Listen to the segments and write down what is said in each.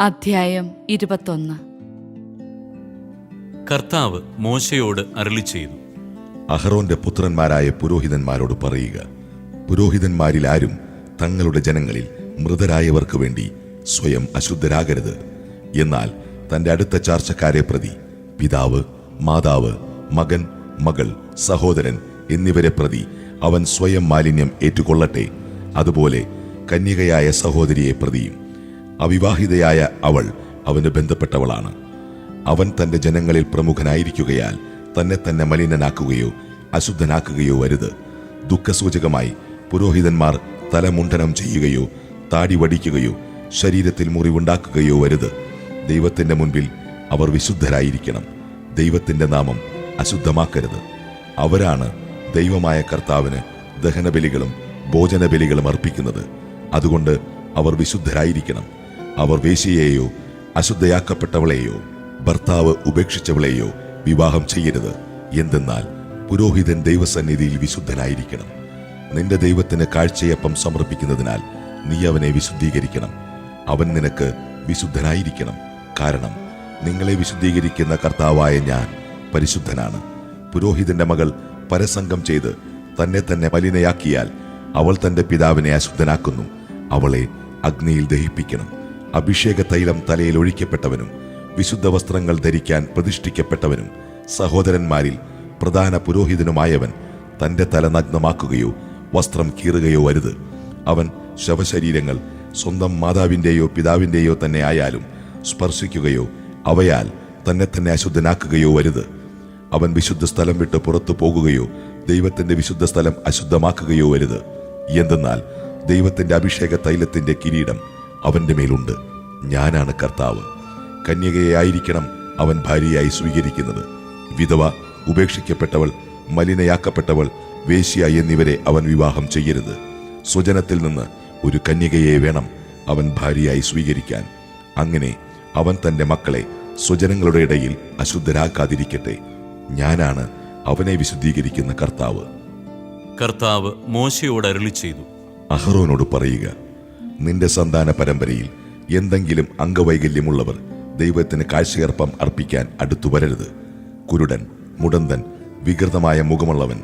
അധ്യായം 21. കർത്താവ് മോശയോട് അരുളിച്ചെയ്തു, അഹറോന്റെ പുത്രന്മാരായ പുരോഹിതന്മാരോട് പറയുക, പുരോഹിതന്മാരിൽ ആരും തങ്ങളുടെ ജനങ്ങളിൽ മൃതരായവർക്ക് വേണ്ടി സ്വയം അശുദ്ധരാകരുത്. എന്നാൽ തന്റെ അടുത്ത ചാർച്ചക്കാരെ പ്രതി പിതാവ്, മാതാവ്, മകൻ, മകൾ, സഹോദരൻ എന്നിവരെ പ്രതി അവൻ സ്വയം മാലിന്യം ഏറ്റുകൊള്ളട്ടെ. അതുപോലെ കന്യകയായ സഹോദരിയെ പ്രതിയും. അവിവാഹിതയായ അവൾ അവന് ബന്ധപ്പെട്ടവളാണ്. അവൻ തന്റെ ജനങ്ങളിൽ പ്രമുഖനായിരിക്കുകയാൽ തന്നെ തന്നെ മലിനനാക്കുകയോ അശുദ്ധനാക്കുകയോ വരുത്. ദുഃഖസൂചകമായി പുരോഹിതന്മാർ തലമുണ്ഡനം ചെയ്യുകയോ താടി വടിക്കുകയോ ശരീരത്തിൽ മുറിവുണ്ടാക്കുകയോ വരുത്. ദൈവത്തിന്റെ മുൻപിൽ അവർ വിശുദ്ധരായിരിക്കണം. ദൈവത്തിന്റെ നാമം അശുദ്ധമാക്കരുത്. അവരാണ് ദൈവമായ കർത്താവിന് ദഹനബലികളും ഭോജനബലികളും അർപ്പിക്കുന്നത്. അതുകൊണ്ട് അവർ വിശുദ്ധരായിരിക്കണം. അവർ വേശ്യയെയോ അശുദ്ധയാക്കപ്പെട്ടവളെയോ ഭർത്താവ് ഉപേക്ഷിച്ചവളെയോ വിവാഹം ചെയ്യരുത്. എന്തെന്നാൽ പുരോഹിതൻ ദൈവസന്നിധിയിൽ വിശുദ്ധനായിരിക്കണം. നിന്റെ ദൈവത്തിന് കാഴ്ചയപ്പം സമർപ്പിക്കുന്നതിനാൽ നീ അവനെ വിശുദ്ധീകരിക്കണം. അവൻ നിനക്ക് വിശുദ്ധനായിരിക്കണം. കാരണം നിങ്ങളെ വിശുദ്ധീകരിക്കുന്ന കർത്താവായ ഞാൻ പരിശുദ്ധനാണ്. പുരോഹിതന്റെ മകൾ പരസംഗം ചെയ്ത് തന്നെ തന്നെ മലിനയാക്കിയാൽ അവൾ തന്റെ പിതാവിനെ അശുദ്ധനാക്കുന്നു. അവളെ അഗ്നിയിൽ ദഹിപ്പിക്കണം. അഭിഷേക തൈലം തലയിൽ ഒഴിക്കപ്പെട്ടവനും വിശുദ്ധ വസ്ത്രങ്ങൾ ധരിക്കാൻ പ്രതിഷ്ഠിക്കപ്പെട്ടവനും സഹോദരന്മാരിൽ പ്രധാന പുരോഹിതനുമായവൻ തന്റെ തല നഗ്നമാക്കുകയോ വസ്ത്രം കീറുകയോ അരുത്. അവൻ ശവശരീരങ്ങൾ സ്വന്തം മാതാവിന്റെയോ പിതാവിന്റെയോ തന്നെ ആയാലും സ്പർശിക്കുകയോ അവയാൽ തന്നെ തന്നെ അശുദ്ധനാക്കുകയോ അരുത്. അവൻ വിശുദ്ധ സ്ഥലം വിട്ട് പുറത്തു പോകുകയോ ദൈവത്തിന്റെ വിശുദ്ധ സ്ഥലം അശുദ്ധമാക്കുകയോ അരുത്. എന്തെന്നാൽ ദൈവത്തിന്റെ അഭിഷേക തൈലത്തിന്റെ കിരീടം അവന്റെ മേലുണ്ട്. ഞാനാണ് കർത്താവ്. കന്യകയായിരിക്കണം അവൻ ഭാര്യയായി സ്വീകരിക്കുന്നത്. വിധവ, ഉപേക്ഷിക്കപ്പെട്ടവൾ, മലിനയാക്കപ്പെട്ടവൾ, വേശ്യ എന്നിവരെ അവൻ വിവാഹം ചെയ്യരുത്. സ്വജനത്തിൽ നിന്ന് ഒരു കന്യകയെ വേണം അവൻ ഭാര്യയായി സ്വീകരിക്കാൻ. അങ്ങനെ അവൻ തന്റെ മക്കളെ സ്വജനങ്ങളുടെ ഇടയിൽ അശുദ്ധരാക്കാതിരിക്കട്ടെ. ഞാനാണ് അവനെ വിശുദ്ധീകരിക്കുന്ന കർത്താവ്. കർത്താവ് മോശയോട് അരുളിച്ചെയ്തു, അഹറോനോട് പറയുക, നിന്റെ സന്താന പരമ്പരയിൽ എന്തെങ്കിലും അംഗവൈകല്യമുള്ളവർ ദൈവത്തിന് കാഴ്ചയർപ്പം അർപ്പിക്കാൻ അടുത്തു വരരുത്. കുരുടൻ, മുടന്തൻ, വികൃതമായ മുഖമുള്ളവൻ,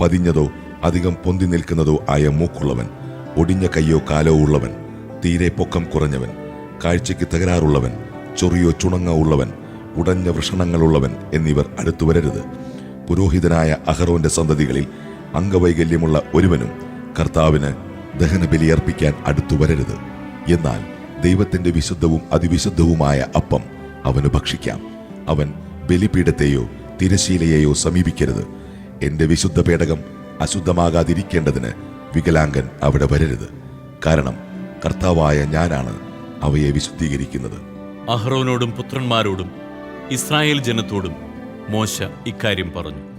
പതിഞ്ഞതോ അധികം പൊന്തി നിൽക്കുന്നതോ ആയ മൂക്കുള്ളവൻ, ഒടിഞ്ഞ കയ്യോ കാലോ ഉള്ളവൻ, തീരെ പൊക്കം കുറഞ്ഞവൻ, കാഴ്ചയ്ക്ക് തകരാറുള്ളവൻ, ചൊറിയോ ചുണങ്ങോ ഉള്ളവൻ, ഉടഞ്ഞ വൃഷണങ്ങളുള്ളവൻ എന്നിവർ അടുത്തു വരരുത്. പുരോഹിതനായ അഹറോന്റെ സന്തതികളിൽ അംഗവൈകല്യമുള്ള ഒരുവനും കർത്താവിന് ദഹനബലിയർപ്പിക്കാൻ അടുത്തു വരരുത്. എന്നാൽ ദൈവത്തിന്റെ വിശുദ്ധവും അതിവിശുദ്ധവുമായ അപ്പം അവന് ഭക്ഷിക്കാം. അവൻ ബലിപീഠത്തെയോ തിരശീലയെയോ സമീപിക്കരുത്. എന്റെ വിശുദ്ധ പേടകം അശുദ്ധമാകാതിരിക്കേണ്ടതിന് വികലാംഗൻ അവിടെ വരരുത്. കാരണം കർത്താവായ ഞാനാണ് അവയെ വിശുദ്ധീകരിക്കുന്നത്. അഹ്റോനോടും പുത്രന്മാരോടും ഇസ്രായേൽ ജനത്തോടും മോശ ഇക്കാര്യം പറഞ്ഞു.